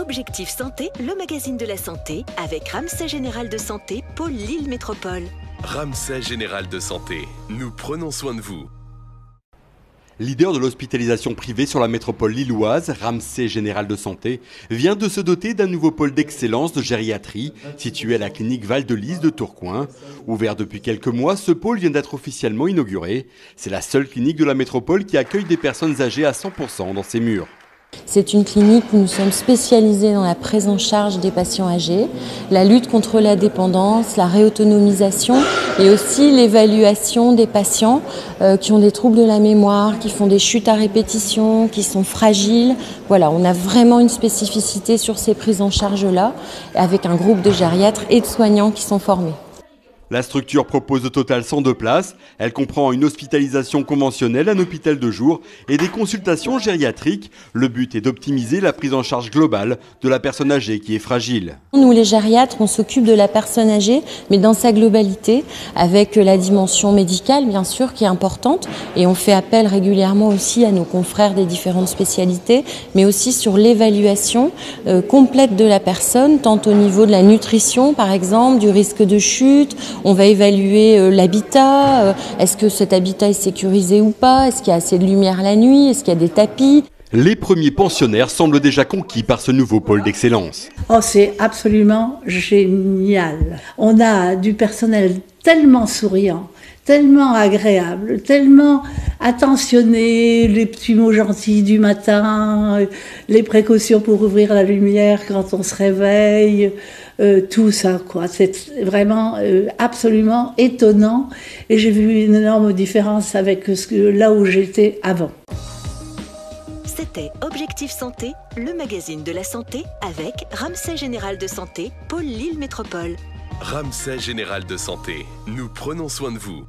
Objectif Santé, le magazine de la santé, avec Ramsay Général de Santé, pôle Lille Métropole. Ramsay Général de Santé, nous prenons soin de vous. Leader de l'hospitalisation privée sur la métropole lilloise, Ramsay Général de Santé vient de se doter d'un nouveau pôle d'excellence de gériatrie situé à la clinique Val-de-Lys de Tourcoing. Ouvert depuis quelques mois, ce pôle vient d'être officiellement inauguré. C'est la seule clinique de la métropole qui accueille des personnes âgées à 100% dans ses murs. C'est une clinique où nous sommes spécialisés dans la prise en charge des patients âgés, la lutte contre la dépendance, la réautonomisation et aussi l'évaluation des patients qui ont des troubles de la mémoire, qui font des chutes à répétition, qui sont fragiles. Voilà, on a vraiment une spécificité sur ces prises en charge-là, avec un groupe de gériatres et de soignants qui sont formés. La structure propose au total 102 places. Elle comprend une hospitalisation conventionnelle, un hôpital de jour et des consultations gériatriques. Le but est d'optimiser la prise en charge globale de la personne âgée qui est fragile. Nous, les gériatres, on s'occupe de la personne âgée, mais dans sa globalité, avec la dimension médicale, bien sûr, qui est importante. Et on fait appel régulièrement aussi à nos confrères des différentes spécialités, mais aussi sur l'évaluation complète de la personne, tant au niveau de la nutrition, par exemple, du risque de chute. On va évaluer l'habitat, est-ce que cet habitat est sécurisé ou pas, est-ce qu'il y a assez de lumière la nuit, est-ce qu'il y a des tapis. Les premiers pensionnaires semblent déjà conquis par ce nouveau pôle d'excellence. Oh, c'est absolument génial. On a du personnel tellement souriant, tellement agréable, tellement attentionné, les petits mots gentils du matin, les précautions pour ouvrir la lumière quand on se réveille, tout ça, quoi. C'est vraiment absolument étonnant et j'ai vu une énorme différence avec là où j'étais avant. C'était Objectif Santé, le magazine de la santé avec Ramsay Général de Santé, pôle Lille Métropole. Ramsay Général de Santé, nous prenons soin de vous.